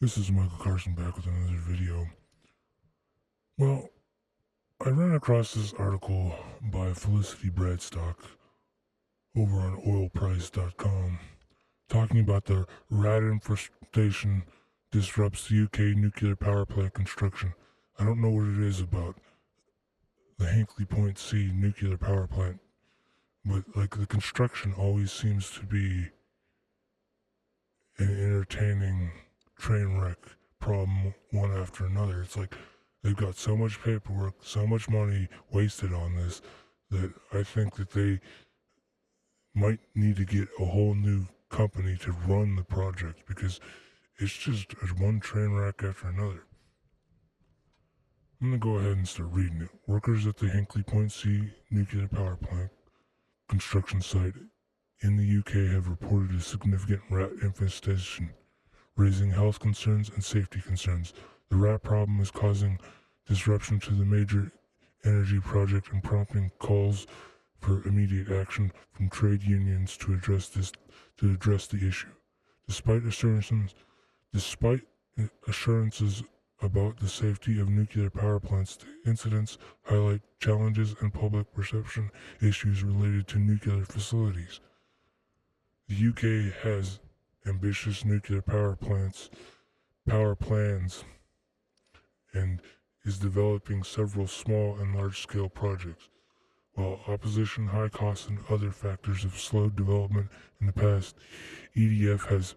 This is Michael Carson back with another video. Well, I ran across this article by Felicity Bradstock over on oilprice.com talking about the rat infestation disrupts the UK nuclear power plant construction. I don't know what it is about the Hinkley Point C nuclear power plant, but like the construction always seems to be an entertaining train wreck problem one after another. It's like they've got so much paperwork, so much money wasted on this that I think that they might need to get a whole new company to run the project because it's just one train wreck after another. I'm going to go ahead and start reading it. Workers at the Hinkley Point C nuclear power plant construction site in the UK have reported a significant rat infestation, raising health concerns and safety concerns. The rat problem is causing disruption to the major energy project and prompting calls for immediate action from trade unions to address the issue. Despite assurances about the safety of nuclear power plants, the incidents highlight challenges and public perception issues related to nuclear facilities. The UK has ambitious nuclear power plans, and is developing several small and large-scale projects. While opposition, high costs, and other factors have slowed development in the past, EDF has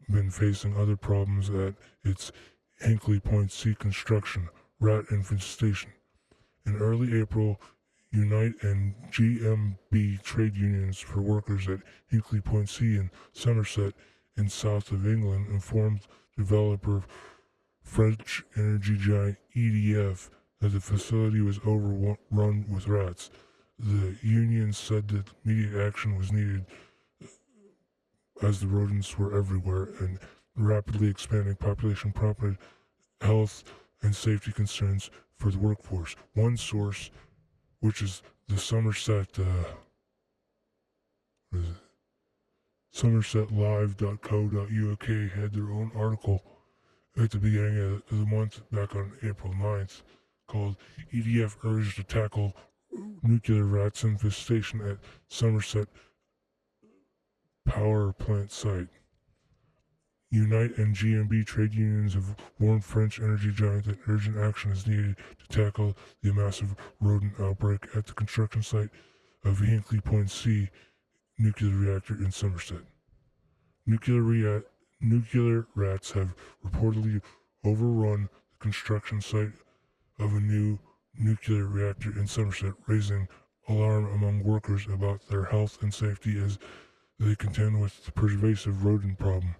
been facing other problems at its Hinkley Point C construction, rat infestation. In early April, Unite and GMB trade unions for workers at Hinkley Point C in Somerset in south of England informed developer French energy giant EDF that the facility was overrun with rats. The union said that immediate action was needed as the rodents were everywhere and rapidly expanding population prompted health and safety concerns for the workforce. One source, which is the somersetlive.co.uk, had their own article at the beginning of the month, back on April 9th, called EDF Urged to Tackle Nuclear Rats Infestation at Somerset Power Plant Site. Unite and GMB trade unions have warned French energy giant that urgent action is needed to tackle the massive rodent outbreak at the construction site of Hinkley Point C nuclear reactor in Somerset. Nuclear rats have reportedly overrun the construction site of a new nuclear reactor in Somerset, raising alarm among workers about their health and safety as they contend with the pervasive rodent problem.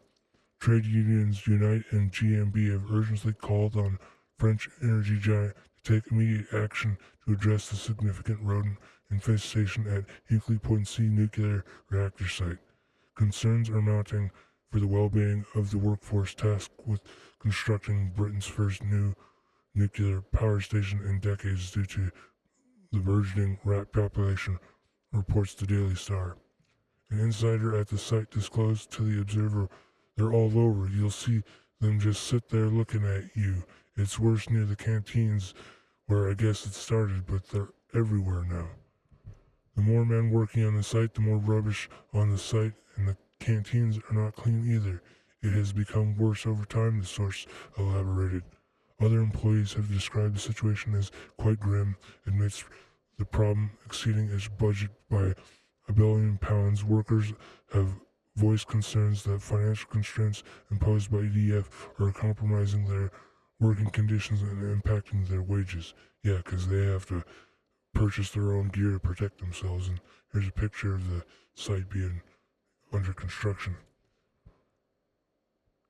Trade unions Unite and GMB have urgently called on French energy giant to take immediate action to address the significant rodent infestation at Hinkley Point C nuclear reactor site. Concerns are mounting for the well-being of the workforce tasked with constructing Britain's first new nuclear power station in decades due to the burgeoning rat population, reports the Daily Star. An insider at the site disclosed to the Observer, "They're all over. You'll see them just sit there looking at you. It's worse near the canteens where I guess it started, but they're everywhere now. The more men working on the site, the more rubbish on the site, and the canteens are not clean either. It has become worse over time," the source elaborated. Other employees have described the situation as quite grim, amidst the problem exceeding its budget by £1 billion. Workers have voiced concerns that financial constraints imposed by EDF are compromising their working conditions and impacting their wages. Yeah, because they have to purchase their own gear to protect themselves. And here's a picture of the site being under construction.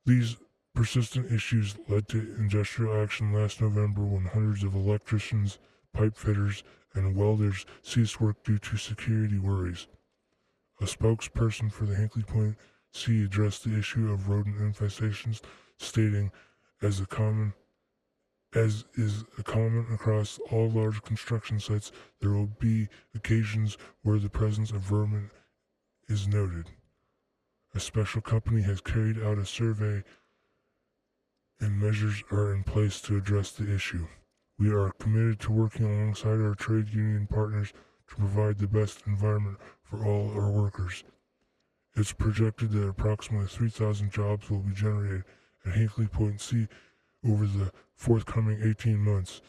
These persistent issues led to industrial action last November when hundreds of electricians, pipe fitters, and welders ceased work due to security worries. A spokesperson for the Hinkley Point C addressed the issue of rodent infestations, stating, as is common across all large construction sites, there will be occasions where the presence of vermin is noted. A special company has carried out a survey and measures are in place to address the issue. We are committed to working alongside our trade union partners to provide the best environment for all our workers. It's projected that approximately 3,000 jobs will be generated at Hinkley Point C over the forthcoming 18 months.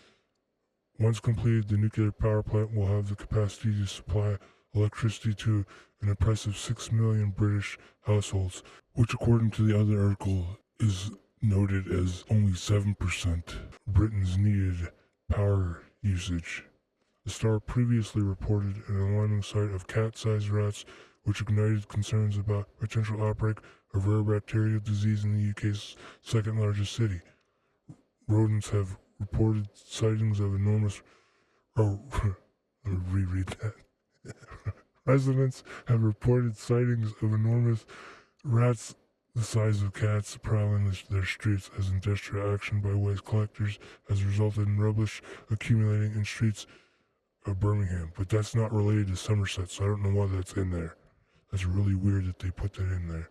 Once completed, the nuclear power plant will have the capacity to supply electricity to an impressive 6 million British households, which according to the other article is noted as only 7% Britain's needed power usage. The Star previously reported an alarming sight of cat-sized rats, which ignited concerns about potential outbreak of rare bacterial disease in the UK's second largest city. Rodents have reported sightings of enormous... Oh, let me reread that. Residents have reported sightings of enormous rats the size of cats prowling their streets as industrial action by waste collectors has resulted in rubbish accumulating in streets of Birmingham. But that's not related to Somerset, so I don't know why that's in there. That's really weird that they put that in there.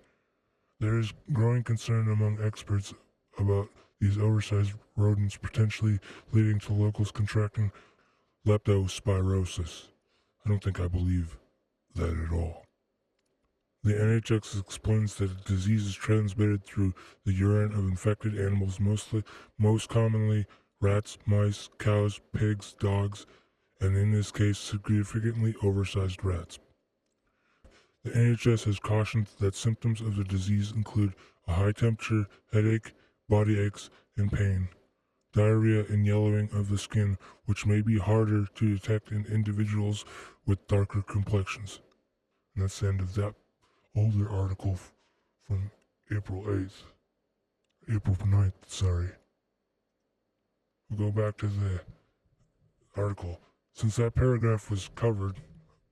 There is growing concern among experts about these oversized rodents potentially leading to locals contracting leptospirosis. I don't think I believe that at all. The NHS explains that the disease is transmitted through the urine of infected animals, most commonly rats, mice, cows, pigs, dogs, and in this case, significantly oversized rats. The NHS has cautioned that symptoms of the disease include a high temperature, headache, body aches, and pain, diarrhea and yellowing of the skin, which may be harder to detect in individuals with darker complexions. And that's the end of that older article from April 9th, sorry. We'll go back to the article. Since that paragraph was covered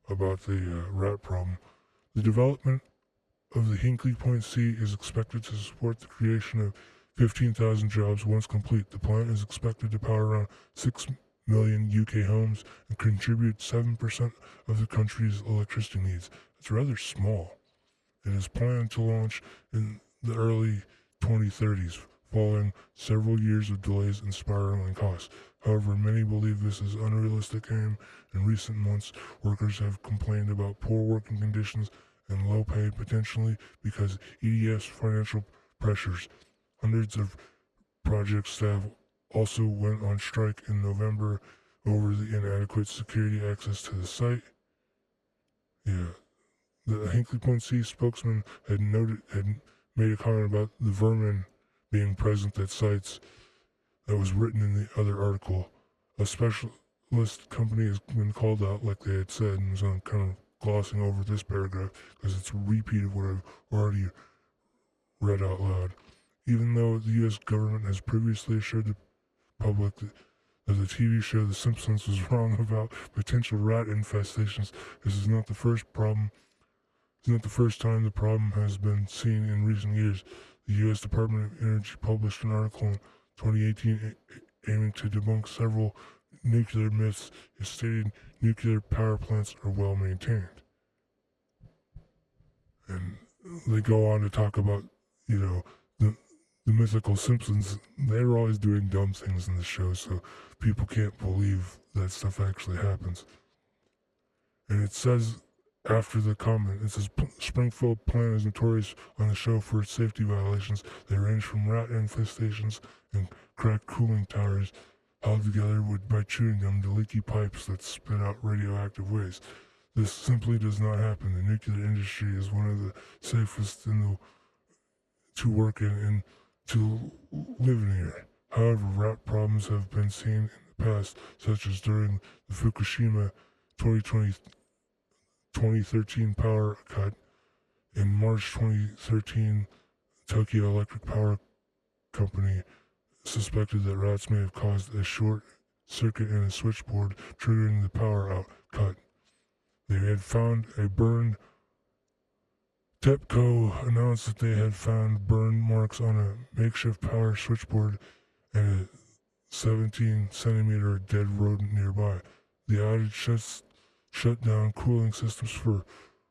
about the rat problem, the development of the Hinkley Point C is expected to support the creation of 15,000 jobs once complete. The plant is expected to power around 6 million UK homes and contribute 7% of the country's electricity needs. It's rather small. It is planned to launch in the early 2030s, following several years of delays and spiraling costs. However, many believe this is an unrealistic aim. In recent months, workers have complained about poor working conditions and low pay, potentially because EDF's financial pressures. Hundreds of project staff also went on strike in November over the inadequate security access to the site. The Hinkley Point C spokesman had made a comment about the vermin being present at sites that was written in the other article. A specialist company has been called out, like they had said, and so I'm kind of glossing over this paragraph because it's a repeat of what I've already read out loud. Even though the U.S. government has previously assured the public that the TV show The Simpsons was wrong about potential rat infestations, this is not the first problem. It's not the first time the problem has been seen in recent years. The U.S. Department of Energy published an article in 2018 aiming to debunk several nuclear myths, stating nuclear power plants are well maintained. And they go on to talk about, the mythical Simpsons. They're always doing dumb things in the show, so people can't believe that stuff actually happens. And it says, after the comment, it says, Springfield plant is notorious on the show for its safety violations. They range from rat infestations and cracked cooling towers held together by chewing gum to leaky pipes that spit out radioactive waste. This simply does not happen. The nuclear industry is one of the safest to work in and to live near. However, rat problems have been seen in the past, such as during the Fukushima 2013 power cut. In March 2013, Tokyo Electric Power Company suspected that rats may have caused a short circuit in a switchboard, triggering the power cut. They had found a burned. TEPCO announced that they had found burn marks on a makeshift power switchboard and a 17-centimeter dead rodent nearby. The outage shut down cooling systems for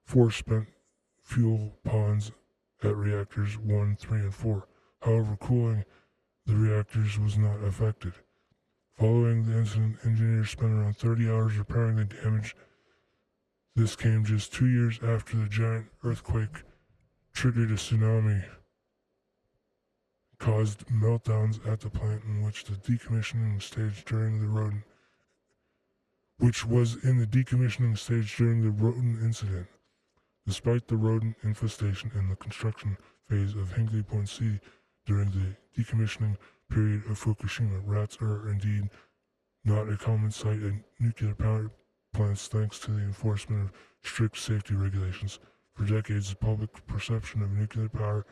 4 spent fuel ponds at reactors 1, 3, and 4. However, cooling the reactors was not affected. Following the incident, engineers spent around 30 hours repairing the damage. This came just 2 years after the giant earthquake triggered a tsunami, caused meltdowns at the plant in which the decommissioning stage during the rodent incident. Despite the rodent infestation in the construction phase of Hinkley Point C during the decommissioning period of Fukushima, rats are indeed not a common sight at nuclear power plants thanks to the enforcement of strict safety regulations. For decades, the public perception of nuclear power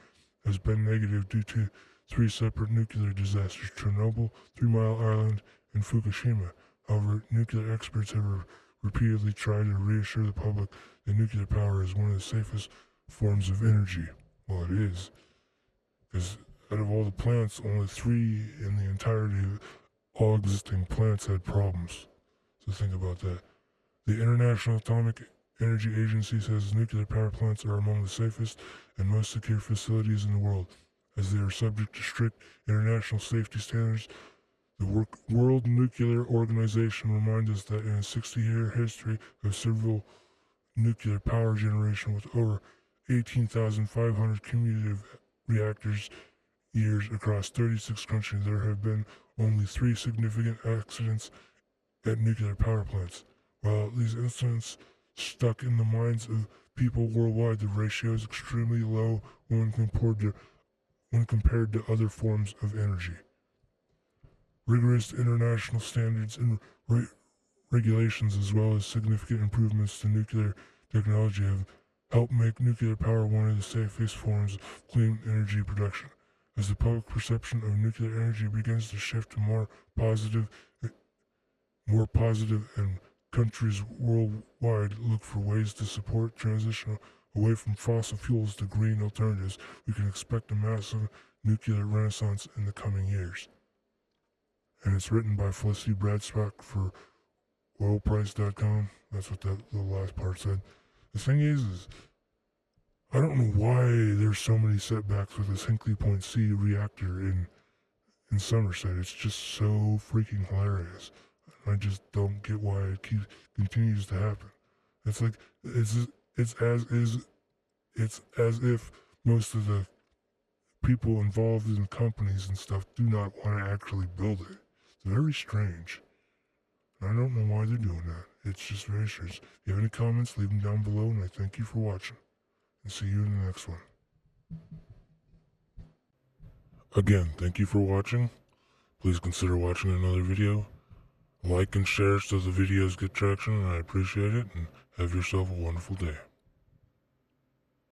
has been negative due to 3 separate nuclear disasters: Chernobyl, 3 Mile Island, and Fukushima. However, nuclear experts have repeatedly tried to reassure the public that nuclear power is one of the safest forms of energy. Well, it is, because out of all the plants, only 3 in the entirety of all existing plants had problems. So think about that. The International Atomic Energy Agency says nuclear power plants are among the safest and most secure facilities in the world, as they are subject to strict international safety standards. The World Nuclear Organization reminds us that in a 60-year history of civil nuclear power generation with over 18,500 cumulative reactors years across 36 countries, there have been only 3 significant accidents at nuclear power plants. While these incidents stuck in the minds of people worldwide, the ratio is extremely low when compared to other forms of energy. Rigorous international standards and regulations, as well as significant improvements to nuclear technology, have helped make nuclear power one of the safest forms of clean energy production. As the public perception of nuclear energy begins to shift to more positive, and countries worldwide look for ways to support transition away from fossil fuels to green alternatives, we can expect a massive nuclear renaissance in the coming years. And it's written by Felicity Bradshaw for oilprice.com. That's what the last part said. The thing is I don't know why there's so many setbacks with this Hinkley Point C reactor in Somerset. It's just so freaking hilarious. I just don't get why it continues to happen. It's like it's as if most of the people involved in the companies and stuff do not want to actually build it. It's very strange. I don't know why they're doing that. It's just very strange. If you have any comments, leave them down below, and I thank you for watching. And see you in the next one. Again, thank you for watching. Please consider watching another video. Like and share so the videos get traction, and I appreciate it, and have yourself a wonderful day.